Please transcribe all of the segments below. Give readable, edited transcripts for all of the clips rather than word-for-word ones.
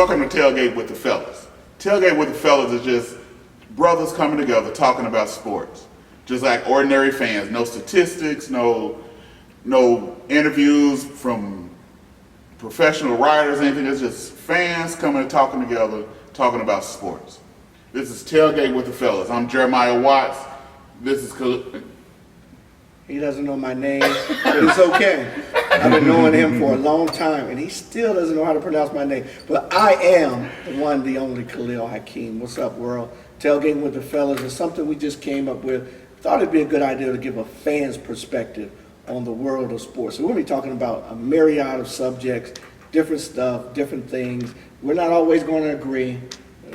welcome to Tailgate with the Fellas. Tailgate with the Fellas is just brothers coming together talking about sports. Just like ordinary fans. No statistics, no interviews from professional writers, anything. It's just fans coming and talking together, talking about sports. This is Tailgate with the Fellas. I'm Jeremiah Watts. This is... He doesn't know my name, but it's okay. I've been knowing him for a long time, and he still doesn't know how to pronounce my name. But I am the one, the only Khalil Hakeem. What's up, world? Tailgating with the Fellas is something we just came up with. Thought it'd be a good idea to give a fan's perspective on the world of sports. So we're going to be talking about a myriad of subjects, different stuff, different things. We're not always going to agree.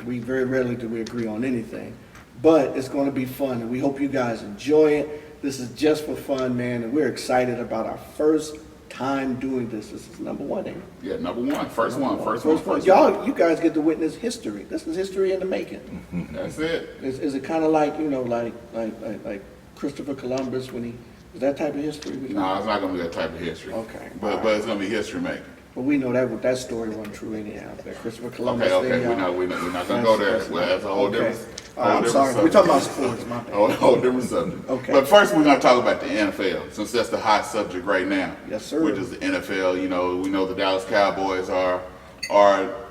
We very rarely do we agree on anything. But it's going to be fun, and we hope you guys enjoy it. This is just for fun, man, and we're excited about our first time doing this. This is number one, ain't it? Yeah, number one. First one. Y'all, you guys get to witness history. This is history in the making. That's it. Is it kind of like, you know, like Christopher Columbus when he, is that type of history? No, it's not going to be that type of history. Okay. But it's going to be history making. But we know that story wasn't true anyhow. That Christopher Columbus Okay. thing, We're not going to go there. That's a whole different. I'm sorry. We're talking about sports, my bad. Whole different subject. Okay. But first, we're going to talk about the NFL, since that's the hot subject right now. Yes, sir. Which is the NFL. You know, we know the Dallas Cowboys are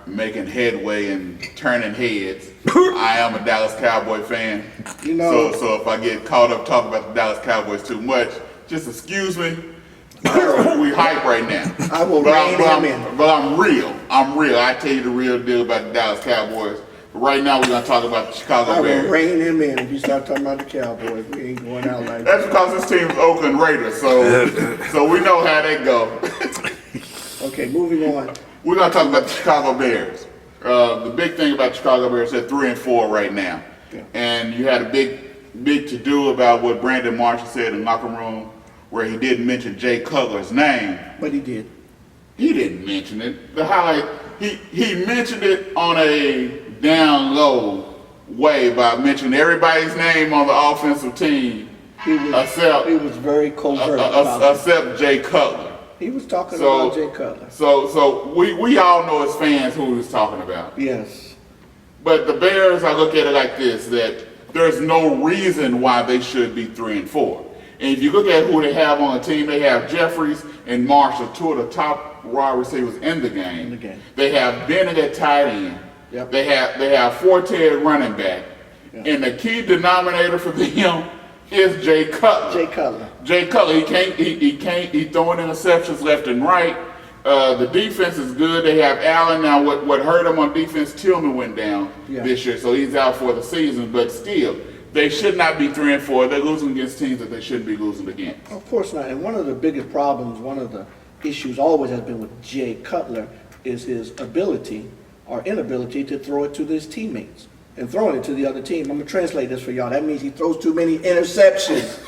making headway and turning heads. I am a Dallas Cowboy fan. You know. So if I get caught up talking about the Dallas Cowboys too much, just excuse me. We hype right now. I will rein him in. But I'm real. I tell you the real deal about the Dallas Cowboys. But right now we're gonna talk about the Chicago Bears. I will rein him in if you start talking about the Cowboys. We ain't going out like That's that. because this team's Oakland Raiders, so we know how they go. Okay, moving on. We're gonna talk about the Chicago Bears. The big thing about the Chicago Bears, they're 3-4 right now, yeah. And you had a big to do about what Brandon Marshall said in the locker room, where he didn't mention Jay Cutler's name. But he did. He didn't mention it. The highlight, he mentioned it on a down low way by mentioning everybody's name on the offensive team. He was very covert about it. Except Jay Cutler. He was talking about Jay Cutler. So we all know as fans who he was talking about. Yes. But the Bears, I look at it like this, that there's no reason why they should be 3-4. And if you look at who they have on the team, they have Jeffries and Marshall, two of the top wide receivers in the game. They have Bennett at tight end. Yep. They have Forte at running back. Yep. And the key denominator for them is Jay Cutler. Jay Cutler, he throwing interceptions left and right. The defense is good. They have Allen. Now what hurt him on defense, Tillman went down this year, so he's out for the season, but still, they should not be 3-4. They're losing against teams that they shouldn't be losing against. Of course not. And one of the biggest problems, one of the issues always has been with Jay Cutler is his ability or inability to throw it to his teammates and throwing it to the other team. I'm going to translate this for y'all. That means he throws too many interceptions.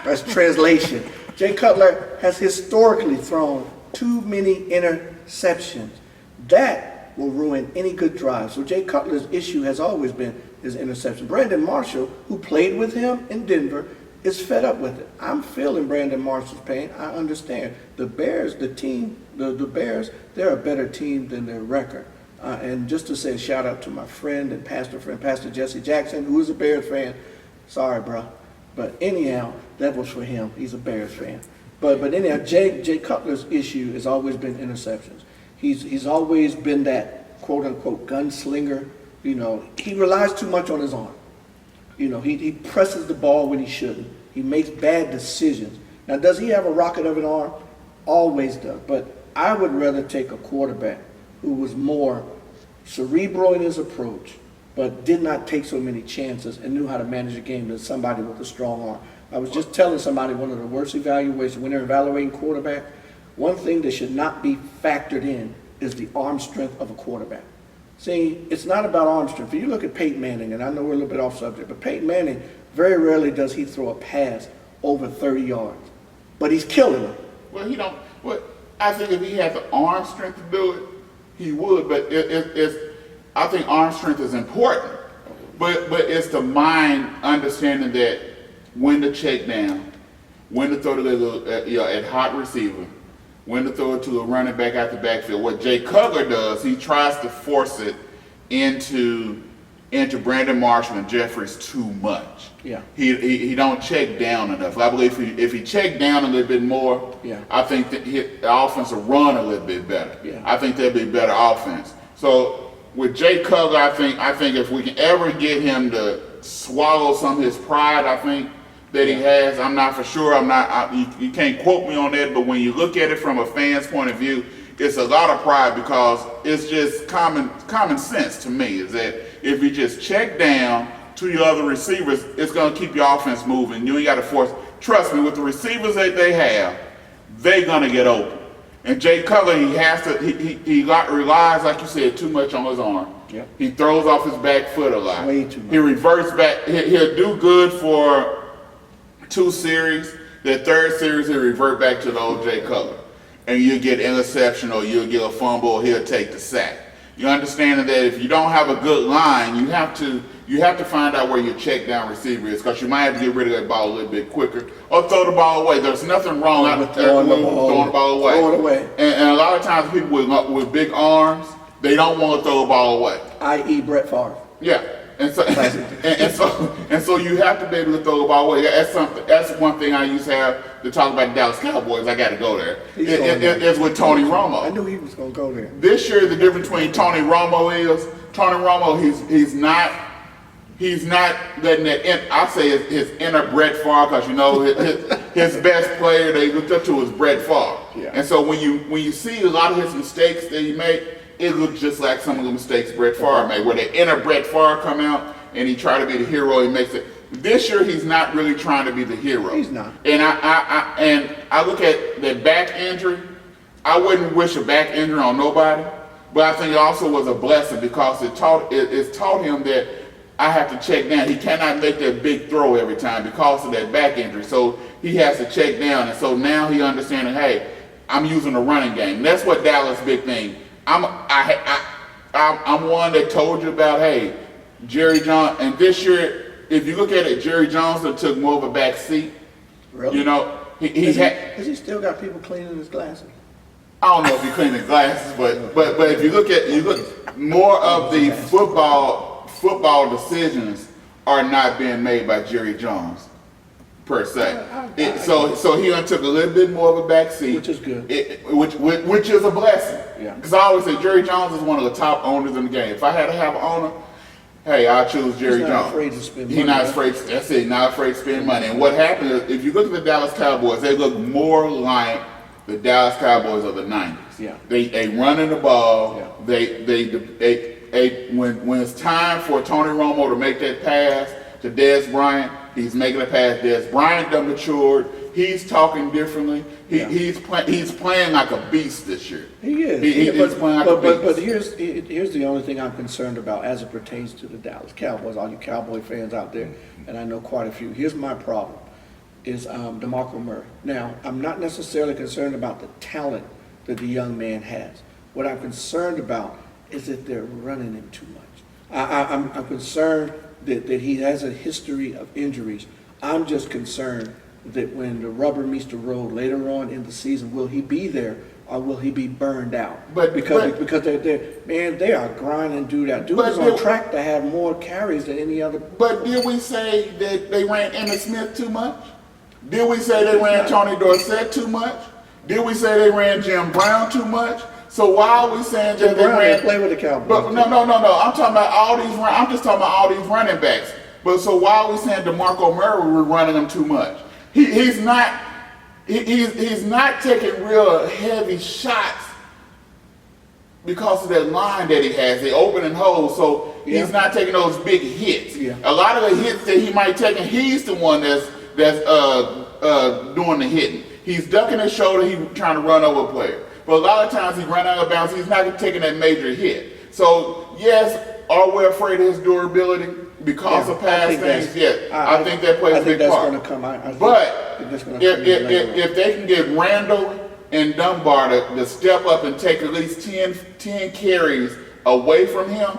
That's translation. Jay Cutler has historically thrown too many interceptions. That will ruin any good drive. So Jay Cutler's issue has always been his interception. Brandon Marshall, who played with him in Denver, is fed up with it. I'm feeling Brandon Marshall's pain. I understand. The Bears, the Bears, they're a better team than their record. And just to say a shout out to my friend, Pastor Jesse Jackson, who is a Bears fan. Sorry, bro. But anyhow, that was for him. He's a Bears fan. But anyhow, Jay Cutler's issue has always been interceptions. He's always been that quote unquote gunslinger. You know, he relies too much on his arm. You know, he presses the ball when he shouldn't. He makes bad decisions. Now, does he have a rocket of an arm? Always does. But I would rather take a quarterback who was more cerebral in his approach, but did not take so many chances and knew how to manage a game than somebody with a strong arm. I was just telling somebody one of the worst evaluations, when they're evaluating quarterback, one thing that should not be factored in is the arm strength of a quarterback. See, it's not about arm strength. If you look at Peyton Manning, and I know we're a little bit off subject, but Peyton Manning, very rarely does he throw a pass over 30 yards. But he's killing them. Well, I think if he had the arm strength to do it, he would. But I think arm strength is important. But it's the mind understanding that when to check down, when to throw to the at hot receiver, when to throw it to a running back out the backfield. What Jay Cutler does, he tries to force it into Brandon Marshall and Jeffries too much. Yeah. He don't check down enough. I believe if he checked down a little bit more, I think that the offense will run a little bit better. Yeah. I think there'll be better offense. So with Jay Cutler, I think if we can ever get him to swallow some of his pride, I think that he has. I'm not for sure. You can't quote me on that, but when you look at it from a fan's point of view, it's a lot of pride because it's just common sense to me is that if you just check down to your other receivers, it's going to keep your offense moving. You ain't got to force. Trust me, with the receivers that they have, they're going to get open. And Jay Cutler, he relies, like you said, too much on his arm. Yep. He throws off his back foot a lot. Way too much. He reverts back. He'll do good for 2 series. The 3rd series, he'll revert back to the old Jay Cutler. And you'll get interception or you'll get a fumble or he'll take the sack. You understand that if you don't have a good line, you have to find out where your check down receiver is because you might have to get rid of that ball a little bit quicker or throw the ball away. There's nothing wrong with throwing the ball away. Throw it away. And a lot of times people with big arms, they don't want to throw the ball away. I.e. Brett Favre. Yeah. And so, and so you have to be able to throw the ball away. That's one thing I used to have to talk about the Dallas Cowboys. I got to go there. It's with Tony Romo. I knew he was going to go there. This year, the difference between Tony Romo he's not letting that in. I say his inner Brett Favre because you know his best player they looked up to was Brett Favre. Yeah. And so when you see a lot of his mistakes that he made, it looks just like some of the mistakes Brett Favre made, where the inner Brett Favre come out and he try to be the hero. He makes it. This year he's not really trying to be the hero. He's not. And I look at that back injury. I wouldn't wish a back injury on nobody, but I think it also was a blessing because it's taught him that I have to check down. He cannot make that big throw every time because of that back injury. So he has to check down, and so now he understanding. Hey, I'm using a running game. That's what Dallas' big thing. I'm one that told you about, hey, Jerry Jones, and this year, if you look at it, Jerry Jones took more of a back seat. Really? You know, has he still got people cleaning his glasses? I don't know if he cleaned his glasses, but if you look more of the football decisions are not being made by Jerry Jones. Per se, so he took a little bit more of a back seat, which is good, which is a blessing. Yeah. Because I always say Jerry Jones is one of the top owners in the game. If I had to have an owner, hey, I choose Jerry Jones. He's not afraid to spend money. He's not afraid. That's it. Not afraid to spend money. And what happened is, if you look at the Dallas Cowboys, they look more like the Dallas Cowboys of the '90s. Yeah. They running the ball. Yeah. When it's time for Tony Romo to make that pass to Dez Bryant. He's making a pass. Dez Bryant done matured. He's talking differently. He's playing like a beast this year. He is. He's playing like a beast. But here's the only thing I'm concerned about as it pertains to the Dallas Cowboys. All you Cowboy fans out there, and I know quite a few. Here's my problem: is DeMarco Murray. Now, I'm not necessarily concerned about the talent that the young man has. What I'm concerned about is that they're running him too much. I'm concerned that he has a history of injuries. I'm just concerned that when the rubber meets the road later on in the season, will he be there or will he be burned out? Because they are grinding dude out. Dude is on track to have more carries than any other. But did we say that they ran Emmitt Smith too much? Did we say they ran Tony Dorsett too much? Did we say they ran Jim Brown too much? So why are we saying that they ran? Play with the Cowboys. But no. I'm talking about all these. I'm just talking about all these running backs. But so why are we saying DeMarco Murray we're running him too much? He's not taking real heavy shots because of that line that he has, the opening hole. So he's not taking those big hits. Yeah. A lot of the hits that he might take, and he's the one that's doing the hitting. He's ducking his shoulder. He's trying to run over a player. But a lot of times he's running out of bounds. He's not taking that major hit. So yes, are we afraid of his durability because of past things? Yes, I think that plays a big part. But if they can get Randall and Dunbar to step up and take at least 10 carries away from him,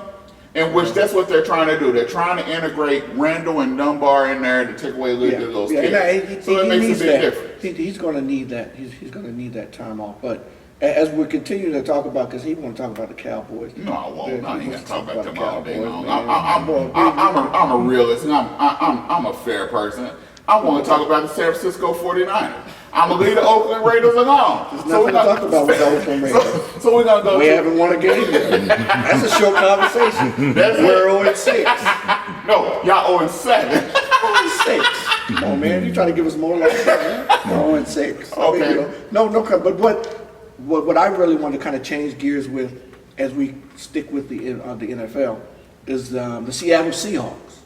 in which that's what they're trying to do. They're trying to integrate Randall and Dunbar in there to take away a little bit of those carries. So it makes a big difference. He's going to need that. He's going to need that time off. But as we continue to talk about, because he want to talk about the Cowboys. No, I won't. I ain't gonna talk about them all day long. Man. I'm a realist, and I'm a fair person. I want to talk about the San Francisco 49ers. I'm gonna leave the Oakland Raiders alone. There's nothing to talk about with the Oakland Raiders. So we're gonna go. We haven't won a game yet. That's a short conversation. We're 0-6. No, y'all 0-7. 0-6. Come on, man. You trying to give us more like that, man? 0-6. Okay. No, but what I really want to kind of change gears with, as we stick with the NFL, is the Seattle Seahawks.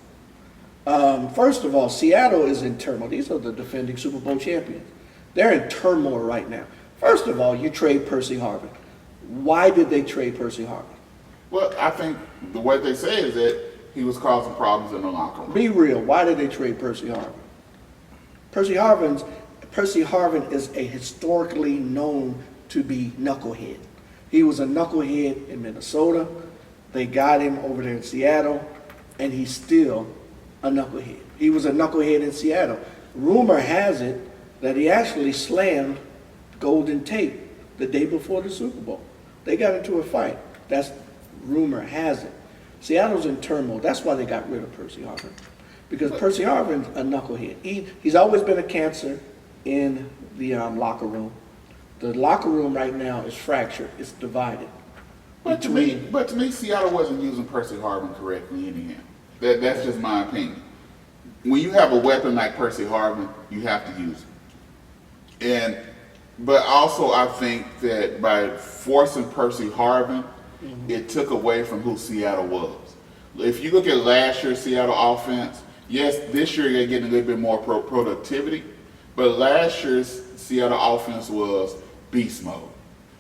First of all, Seattle is in turmoil. These are the defending Super Bowl champions. They're in turmoil right now. First of all, you trade Percy Harvin. Why did they trade Percy Harvin? Well, I think the way they say is that he was causing problems in the locker room. Be real. Why did they trade Percy Harvin? Percy Harvin is a historically known to be knucklehead. He was a knucklehead in Minnesota. They got him over there in Seattle, and he's still a knucklehead. He was a knucklehead in Seattle. Rumor has it that he actually slammed Golden Tate the day before the Super Bowl. They got into a fight. That's rumor has it. Seattle's in turmoil. That's why they got rid of Percy Harvin. Because Percy Harvin's a knucklehead. He's always been a cancer in the locker room. The locker room right now is fractured. It's divided. But to me, Seattle wasn't using Percy Harvin correctly anyhow. That's just my opinion. When you have a weapon like Percy Harvin, you have to use it. But also I think that by forcing Percy Harvin, it took away from who Seattle was. If you look at last year's Seattle offense, yes, this year they're getting a little bit more productivity, but last year's Seattle offense was beast mode.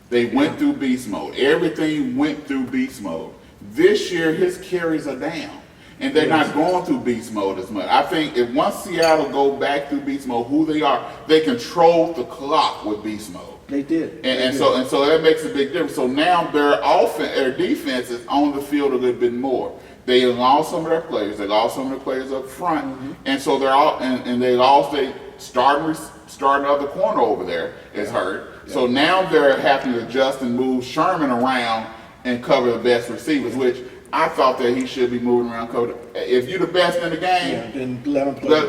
They went through beast mode. Everything went through beast mode. This year, his carries are down. And they're not going through beast mode as much. I think if once Seattle go back through beast mode, who they are, they controlled the clock with beast mode. They did. So that makes a big difference. So now their defense is on the field a little bit more. They lost some of their players. They lost some of the players up front, and so they're all and they lost their starting other corner over there is hurt. Yeah. So now they're having to adjust and move Sherman around and cover the best receivers, which I thought that he should be moving around. If you're the best in the game, then let him play.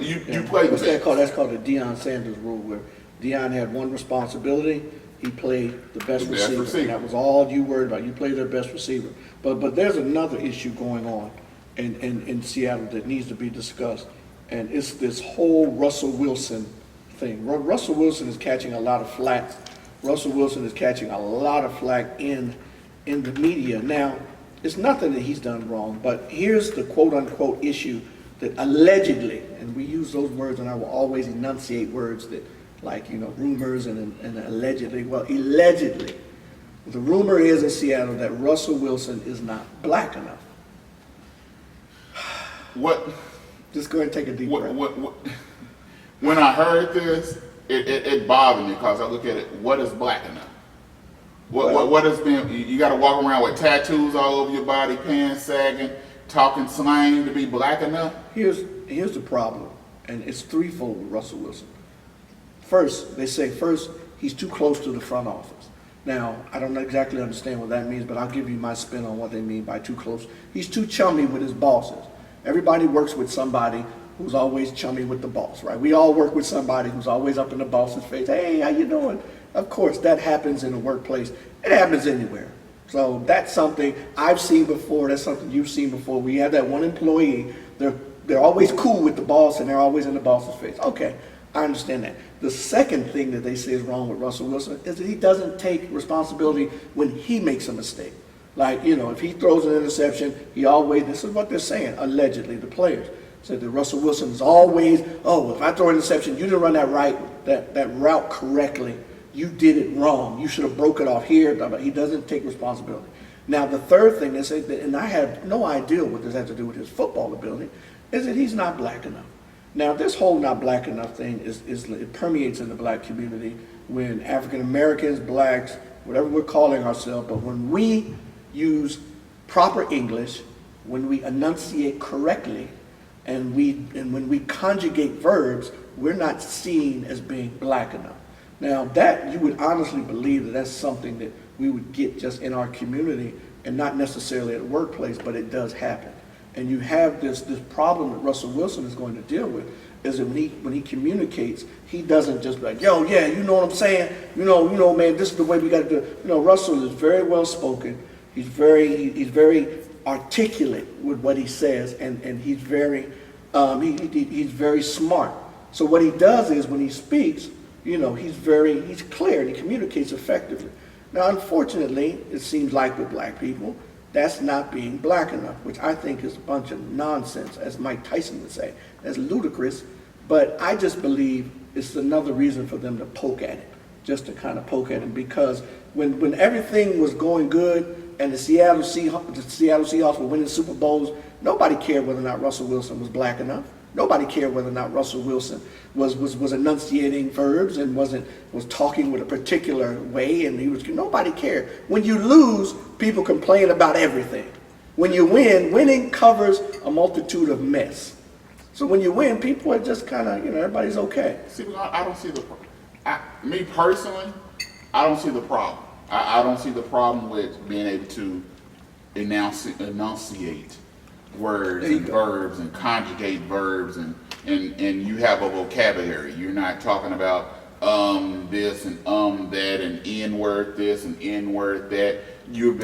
You play the best. That's called the Deion Sanders rule, where Deion had one responsibility. He played the best receiver. And that was all you worried about. You played their best receiver. But there's another issue going on in Seattle that needs to be discussed, and it's this whole Russell Wilson thing. Russell Wilson is catching a lot of flack. Russell Wilson is catching a lot of flack in the media. Now, it's nothing that he's done wrong, but here's the quote-unquote issue that allegedly, and we use those words, and I will always enunciate words that, like, rumors and allegedly. Well, allegedly, the rumor is in Seattle that Russell Wilson is not black enough. What? Just go ahead and take a deep breath. When I heard this, it bothered me because I look at it, what is black enough? What has been, you got to walk around with tattoos all over your body, pants sagging, talking slang to be black enough? Here's the problem, and it's threefold with Russell Wilson. First, they say he's too close to the front office. Now, I don't exactly understand what that means, but I'll give you my spin on what they mean by too close. He's too chummy with his bosses. Everybody works with somebody who's always chummy with the boss, right? We all work with somebody who's always up in the boss's face. Hey, how you doing? Of course, that happens in the workplace. It happens anywhere. So that's something I've seen before. That's something you've seen before. We have that one employee. They're always cool with the boss, and they're always in the boss's face. Okay, I understand that. The second thing that they say is wrong with Russell Wilson is that he doesn't take responsibility when he makes a mistake. Like, if he throws an interception, this is what they're saying, allegedly, the players. Said that Russell Wilson is always, if I throw an interception, you didn't run that route correctly. You did it wrong. You should have broke it off here. But he doesn't take responsibility. Now, the third thing they say, and I have no idea what this has to do with his football ability, is that he's not black enough. Now, this whole not black enough thing it permeates in the black community when African Americans, blacks, whatever we're calling ourselves, but when we use proper English, when we enunciate correctly, and when we conjugate verbs, we're not seen as being black enough. Now that you would honestly believe that that's something that we would get just in our community and not necessarily at a workplace, but it does happen. And you have this problem that Russell Wilson is going to deal with, is that when he communicates, he doesn't just be like, yo, yeah, you know what I'm saying? You know, man, this is the way we got to do it. You know, Russell is very well spoken. He's very articulate with what he says, and he's very smart. So what he does is when he speaks, you know, he's clear and he communicates effectively. Now, unfortunately, it seems like with black people, that's not being black enough, which I think is a bunch of nonsense, as Mike Tyson would say. That's ludicrous, but I just believe it's another reason for them to poke at it, just to kind of poke at him, because when everything was going good and the Seattle Seahawks were winning Super Bowls, nobody cared whether or not Russell Wilson was black enough. Nobody cared whether or not Russell Wilson was enunciating verbs and was talking with a particular way, and nobody cared. When you lose, people complain about everything. When you win, winning covers a multitude of mess. So when you win, people are just kind of, everybody's okay. See, I don't see the problem. Me personally, I don't see the problem. I don't see the problem with being able to enunciate words and verbs and conjugate verbs and you have a vocabulary. You're not talking about this and that and n-word this and n-word that. You're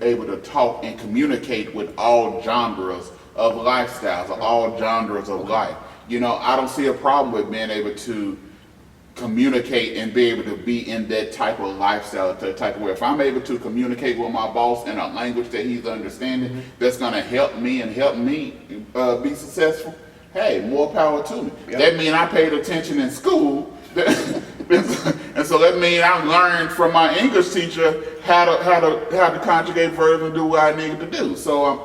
able to talk and communicate with all genres of lifestyles, all genres of life. I don't see a problem with being able to communicate and be able to be in that type of lifestyle, that type of way. If I'm able to communicate with my boss in a language that he's understanding, that's going to help me be successful, hey, more power to me. Yep. That means I paid attention in school, and so that means I learned from my English teacher how to conjugate verbs and do what I needed to do. So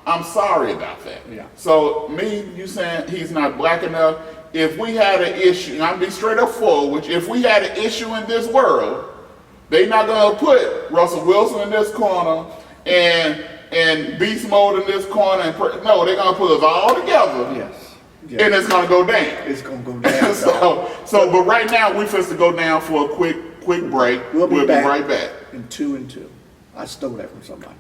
I'm sorry about that. Yeah. So you saying he's not black enough? If we had an issue, and I'm be straight up forward, if we had an issue in this world, they're not gonna put Russell Wilson in this corner and Beast Mode in this corner. No, they're gonna put us all together. Yes. And it's gonna go down. It's gonna go down. But right now we're supposed to go down for a quick break. We'll be right back. In 2 and 2. I stole that from somebody.